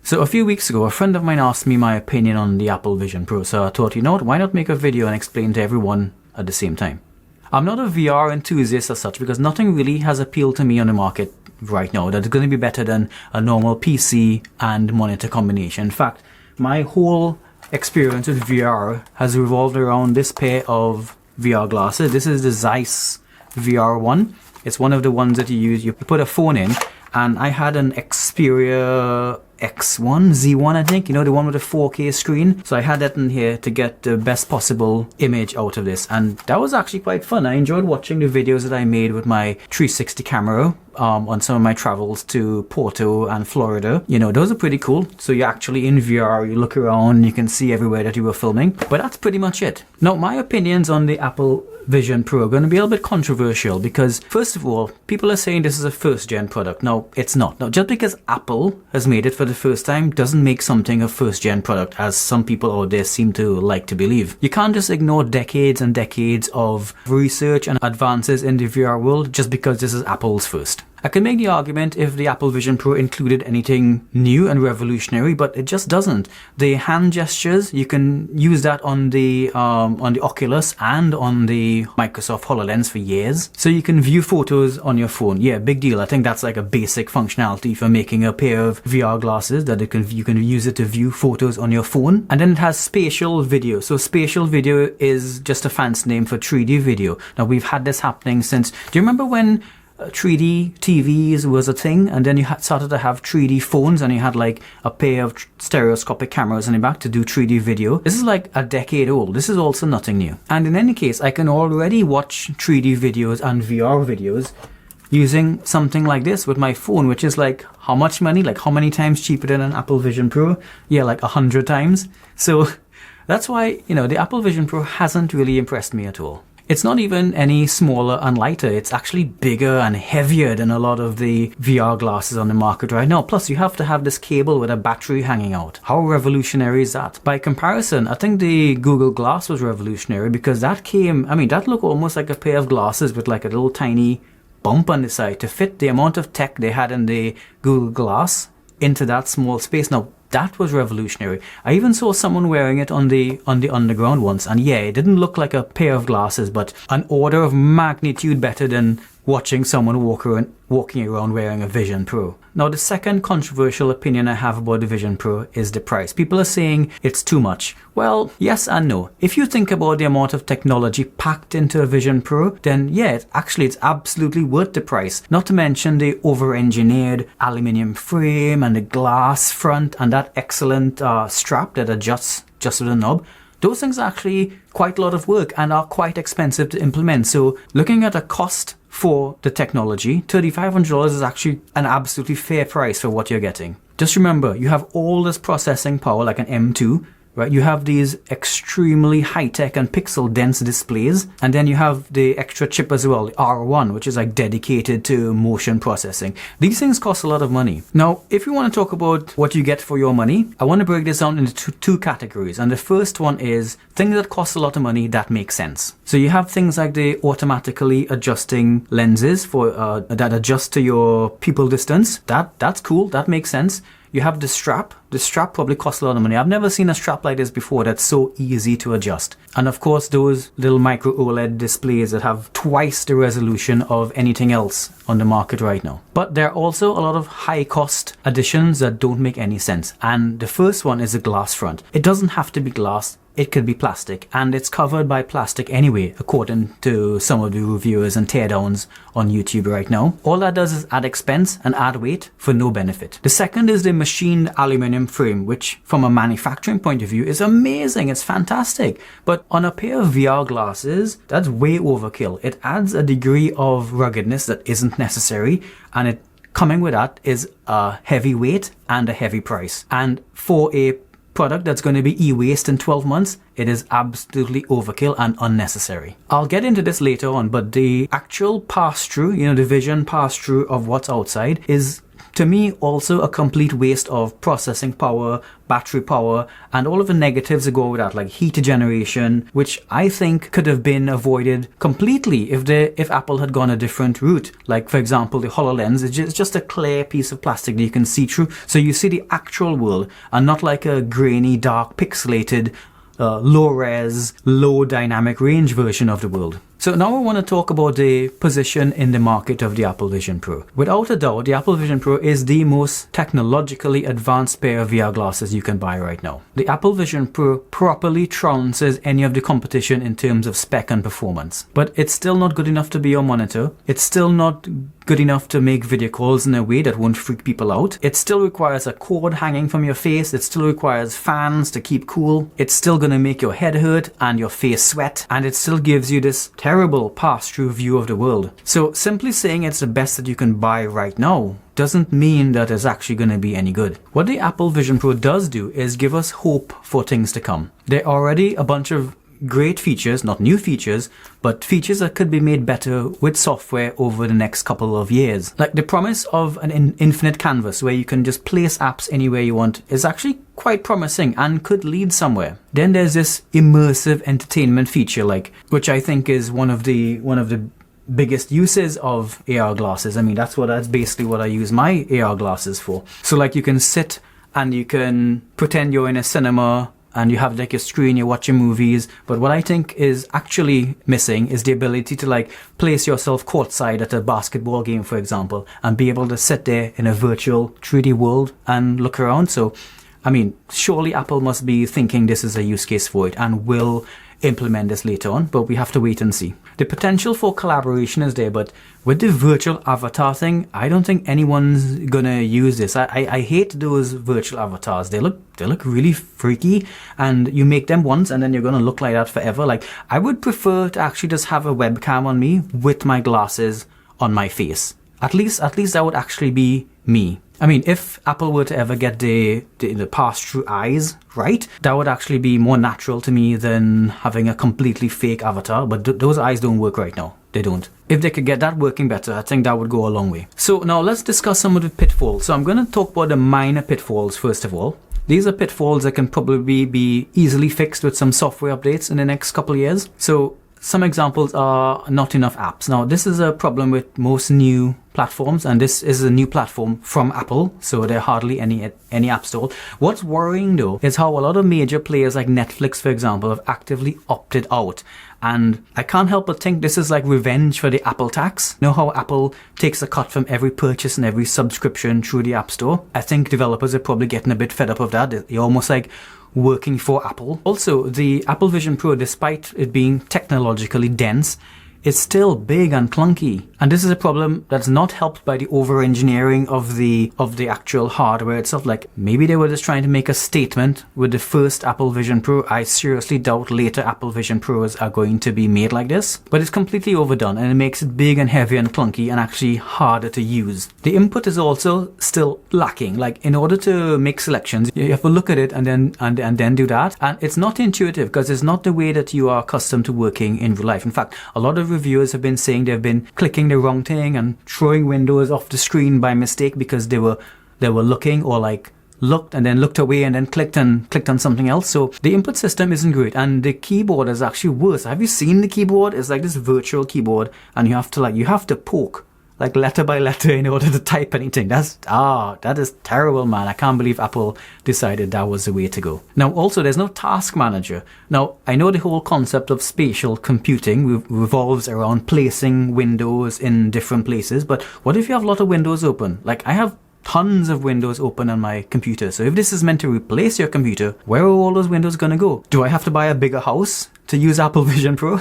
So a few weeks ago, a friend of mine asked me my opinion on the Apple Vision Pro, so I thought, you know what, why not make a video and explain to everyone at the same time? I'm not a VR enthusiast as such because nothing really has appealed to me on the market right now that's going to be better than a normal PC and monitor combination. In fact, my whole experience with VR has revolved around this pair of VR glasses. This is the Zeiss VR1. It's one of the ones that you use. You put a phone in, and I had an Xperia X1, Z1 I think, you know, the one with the 4K screen. So I had that in here to get the best possible image out of this, and that was actually quite fun. I enjoyed watching the videos that I made with my 360 camera on some of my travels to Porto and Florida. You know, those are pretty cool. So you're actually in VR, you look around, you can see everywhere that you were filming. But that's pretty much it. Now, my opinions on the Apple Vision Pro are going to be a little bit controversial because, first of all, people are saying this is a first-gen product. No, it's not. Now, just because Apple has made it for the first time doesn't make something a first-gen product, as some people out there seem to like to believe. You can't just ignore decades and decades of research and advances in the VR world just because this is Apple's first. I can make the argument if the Apple Vision Pro included anything new and revolutionary, but it just doesn't. The hand gestures, you can use that on the Oculus and on the Microsoft HoloLens for years. So you can view photos on your phone. Yeah, big deal. I think that's like a basic functionality for making a pair of VR glasses that you can use it to view photos on your phone. And then it has spatial video. So spatial video is just a fancy name for 3D video. Now we've had this happening since, do you remember when 3D TVs was a thing, and then you started to have 3D phones, and you had like a pair of stereoscopic cameras in the back to do 3D video? This is like a decade old. This is also nothing new. And in any case, I can already watch 3D videos and VR videos using something like this with my phone, which is like how much money? Like how many times cheaper than an Apple Vision Pro? Yeah, like 100 times. So that's why, you know, the Apple Vision Pro hasn't really impressed me at all. It's not even any smaller and lighter. It's actually bigger and heavier than a lot of the VR glasses on the market right now. Plus, you have to have this cable with a battery hanging out. How revolutionary is that? By comparison, I think the Google Glass was revolutionary because that looked almost like a pair of glasses with like a little tiny bump on the side to fit the amount of tech they had in the Google Glass into that small space. Now, that was revolutionary. I even saw someone wearing it on the underground once, and yeah, it didn't look like a pair of glasses, but an order of magnitude better than watching someone walking around wearing a Vision Pro. Now, the second controversial opinion I have about the Vision Pro is the price. People are saying it's too much. Well, yes and no. If you think about the amount of technology packed into a Vision Pro, then yeah, it's absolutely worth the price. Not to mention the over-engineered aluminium frame and the glass front and that excellent strap that adjusts just with a knob. Those things are actually quite a lot of work and are quite expensive to implement. So looking at a cost for the technology, $3,500 is actually an absolutely fair price for what you're getting. Just remember, you have all this processing power like an M2, right? You have these extremely high-tech and pixel-dense displays, and then you have the extra chip as well, the R1, which is like dedicated to motion processing. These things cost a lot of money. Now, if you want to talk about what you get for your money, I want to break this down into two categories. And the first one is things that cost a lot of money that make sense. So you have things like the automatically adjusting lenses for that adjust to your pupil distance. That's cool. That makes sense. You have the strap. The strap probably costs a lot of money. I've never seen a strap like this before that's so easy to adjust. And of course, those little micro OLED displays that have twice the resolution of anything else on the market right now. But there are also a lot of high cost additions that don't make any sense. And the first one is the glass front. It doesn't have to be glass. It could be plastic, and it's covered by plastic anyway, according to some of the reviewers and teardowns on YouTube right now. All that does is add expense and add weight for no benefit. The second is the machined aluminum frame, which from a manufacturing point of view is amazing. It's fantastic. But on a pair of VR glasses, that's way overkill. It adds a degree of ruggedness that isn't necessary, and coming with that is a heavy weight and a heavy price. And for a product that's going to be e-waste in 12 months, it is absolutely overkill and unnecessary. I'll get into this later on, but the actual pass-through, the vision pass-through of what's outside is to me also a complete waste of processing power, battery power, and all of the negatives that go with that, like heat generation, which I think could have been avoided completely if Apple had gone a different route. Like, for example, the HoloLens is just a clear piece of plastic that you can see through, so you see the actual world and not like a grainy, dark, pixelated, low-res, low dynamic range version of the world. So now I want to talk about the position in the market of the Apple Vision Pro. Without a doubt, the Apple Vision Pro is the most technologically advanced pair of VR glasses you can buy right now. The Apple Vision Pro properly trounces any of the competition in terms of spec and performance. But it's still not good enough to be your monitor. It's still not good enough to make video calls in a way that won't freak people out. It still requires a cord hanging from your face. It still requires fans to keep cool. It's still going to make your head hurt and your face sweat. And it still gives you this terrible pass-through view of the world. So simply saying it's the best that you can buy right now doesn't mean that it's actually going to be any good. What the Apple Vision Pro does do is give us hope for things to come. There are already a bunch of great features, not new features, but features that could be made better with software over the next couple of years. Like the promise of an infinite canvas where you can just place apps anywhere you want is actually quite promising and could lead somewhere. Then there's this immersive entertainment feature, which I think is one of the biggest uses of AR glasses. I mean, that's basically what I use my AR glasses for. So like you can sit and you can pretend you're in a cinema and you have like a screen, you're watching movies. But what I think is actually missing is the ability to place yourself courtside at a basketball game, for example, and be able to sit there in a virtual 3D world and look around. So, I mean, surely Apple must be thinking this is a use case for it and will implement this later on, but we have to wait and see. The potential for collaboration is there, but with the virtual avatar thing, I don't think anyone's gonna use this. I hate those virtual avatars. They look really freaky, and you make them once and then you're gonna look like that forever. Like, I would prefer to actually just have a webcam on me with my glasses on my face. At least that would actually be me. I mean, if Apple were to ever get the pass-through eyes right, that would actually be more natural to me than having a completely fake avatar. But those eyes don't work right now. They don't. If they could get that working better, I think that would go a long way. So now let's discuss some of the pitfalls. So I'm going to talk about the minor pitfalls first of all. These are pitfalls that can probably be easily fixed with some software updates in the next couple of years. So some examples are not enough apps. Now, this is a problem with most new platforms, and this is a new platform from Apple, so there are hardly any app store. What's worrying though is how a lot of major players like Netflix, for example, have actively opted out. And I can't help but think this is like revenge for the Apple tax. You know how Apple takes a cut from every purchase and every subscription through the App Store? I think developers are probably getting a bit fed up of that. You're almost like working for Apple. Also, the Apple Vision Pro, despite it being technologically dense, is still big and clunky. And this is a problem that's not helped by the over-engineering of the actual hardware itself. Like, maybe they were just trying to make a statement with the first Apple Vision Pro. I seriously doubt later Apple Vision Pros are going to be made like this. But it's completely overdone, and it makes it big and heavy and clunky and actually harder to use. The input is also still lacking. Like, in order to make selections, you have to look at it and then do that. And it's not intuitive because it's not the way that you are accustomed to working in real life. In fact, a lot of reviewers have been saying they've been clicking the wrong thing and throwing windows off the screen by mistake because they were looking, or looked and then looked away and then clicked on something else. So the input system isn't great, and the keyboard is actually worse. Have you seen the keyboard? It's like this virtual keyboard, and you have to poke like letter by letter in order to type anything. That is terrible, man. I can't believe Apple decided that was the way to go. Now, also, there's no task manager. Now, I know the whole concept of spatial computing revolves around placing windows in different places, but what if you have a lot of windows open? Like, I have tons of windows open on my computer. So if this is meant to replace your computer, where are all those windows gonna go? Do I have to buy a bigger house to use Apple Vision Pro?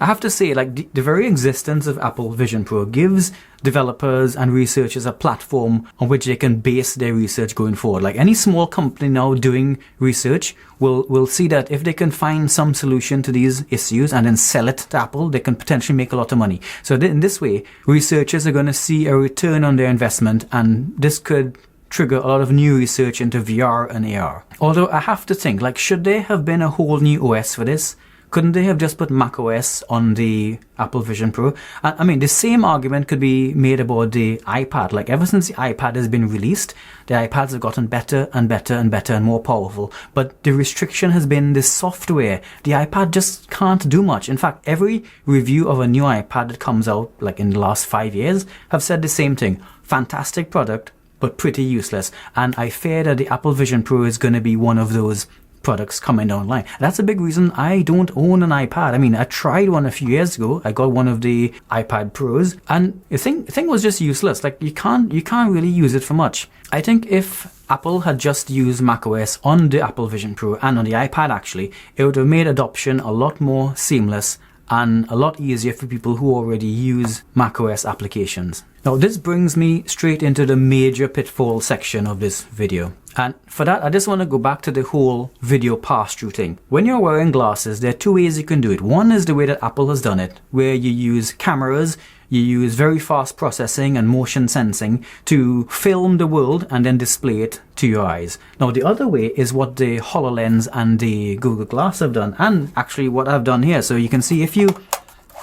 I have to say, like, the very existence of Apple Vision Pro gives developers and researchers a platform on which they can base their research going forward. Like, any small company now doing research will see that if they can find some solution to these issues and then sell it to Apple, they can potentially make a lot of money. So in this way, researchers are going to see a return on their investment, and this could trigger a lot of new research into VR and AR. Although I have to think, like, should there have been a whole new OS for this? Couldn't they have just put macOS on the Apple Vision Pro? I mean, the same argument could be made about the iPad. Like, ever since the iPad has been released, the iPads have gotten better and better and better and more powerful. But the restriction has been the software. The iPad just can't do much. In fact, every review of a new iPad that comes out, like in the last 5 years, have said the same thing. Fantastic product, but pretty useless. And I fear that the Apple Vision Pro is going to be one of those products coming down the line. That's a big reason I don't own an iPad. I mean, I tried one a few years ago. I got one of the iPad Pros, and the thing was just useless. Like, you can't really use it for much. I think if Apple had just used macOS on the Apple Vision Pro and on the iPad, actually, it would have made adoption a lot more seamless and a lot easier for people who already use macOS applications. Now, this brings me straight into the major pitfall section of this video. And for that, I just want to go back to the whole video pass-through thing. When you're wearing glasses, there are two ways you can do it. One is the way that Apple has done it, where you use cameras, you use very fast processing and motion sensing to film the world and then display it to your eyes. Now, the other way is what the HoloLens and the Google Glass have done, and actually what I've done here. So you can see, if you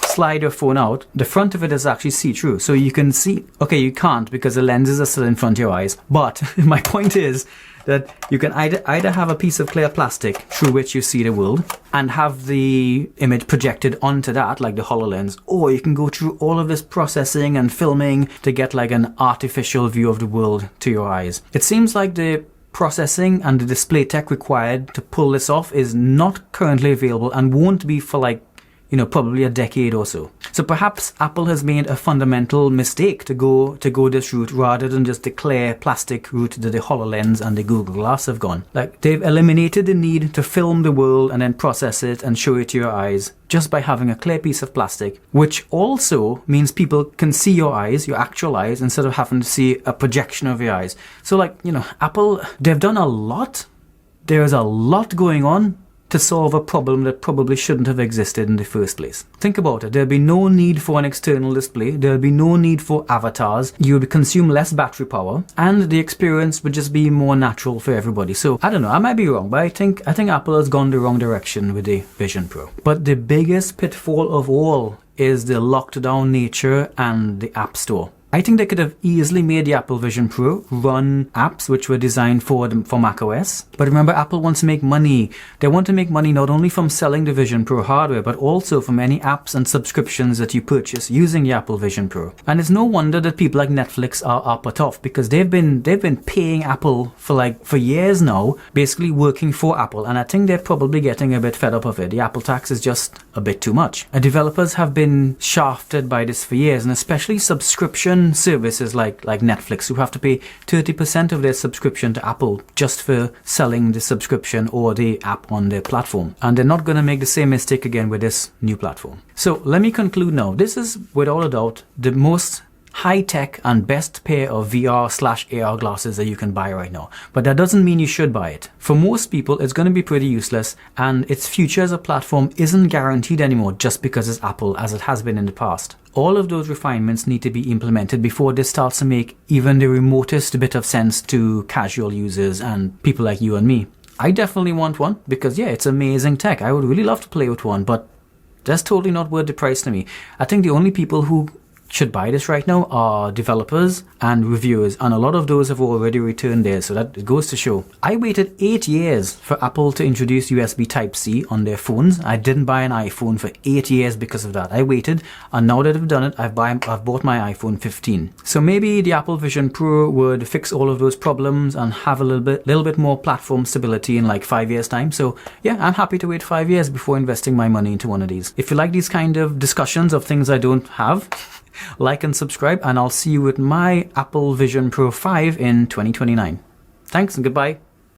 slide your phone out, the front of it is actually see-through. So you can see, okay, you can't because the lenses are still in front of your eyes. But my point is that you can either have a piece of clear plastic through which you see the world and have the image projected onto that, like the HoloLens, or you can go through all of this processing and filming to get like an artificial view of the world to your eyes. It seems like the processing and the display tech required to pull this off is not currently available and won't be for like, probably a decade or so. So perhaps Apple has made a fundamental mistake to go this route rather than just the clear plastic route that the HoloLens and the Google Glass have gone. Like, they've eliminated the need to film the world and then process it and show it to your eyes just by having a clear piece of plastic, which also means people can see your eyes, your actual eyes, instead of having to see a projection of your eyes. So like, Apple, they've done a lot. There's a lot going on to solve a problem that probably shouldn't have existed in the first place. Think about it. There'll be no need for an external display. There'll be no need for avatars. You would consume less battery power, and the experience would just be more natural for everybody. So I don't know. I might be wrong, but I think Apple has gone the wrong direction with the Vision Pro. But the biggest pitfall of all is the locked down nature and the App Store. I think they could have easily made the Apple Vision Pro run apps which were designed for macOS. But remember, Apple wants to make money. They want to make money not only from selling the Vision Pro hardware, but also from any apps and subscriptions that you purchase using the Apple Vision Pro. And it's no wonder that people like Netflix are put off, because they've been paying Apple for years now, basically working for Apple. And I think they're probably getting a bit fed up of it. The Apple tax is just a bit too much. And developers have been shafted by this for years, and especially subscription services like Netflix, who have to pay 30% of their subscription to Apple just for selling the subscription or the app on their platform. And they're not going to make the same mistake again with this new platform. So let me conclude now. This is without a doubt the most high-tech and best pair of VR/AR glasses that you can buy right now. But that doesn't mean you should buy it. For most people, it's going to be pretty useless, and its future as a platform isn't guaranteed anymore just because it's Apple, as it has been in the past. All of those refinements need to be implemented before this starts to make even the remotest bit of sense to casual users and people like you and me. I definitely want one because, yeah, it's amazing tech. I would really love to play with one, but that's totally not worth the price to me. I think the only people who should buy this right now are developers and reviewers, and a lot of those have already returned theirs, so that goes to show. I waited 8 years for Apple to introduce USB Type-C on their phones. I didn't buy an iPhone for 8 years because of that. I waited, and now that I've done it, I've bought my iPhone 15. So maybe the Apple Vision Pro would fix all of those problems and have a little bit more platform stability in like 5 years' time. So yeah, I'm happy to wait 5 years before investing my money into one of these. If you like these kind of discussions of things I don't have, like and subscribe, and I'll see you with my Apple Vision Pro 5 in 2029. Thanks and goodbye.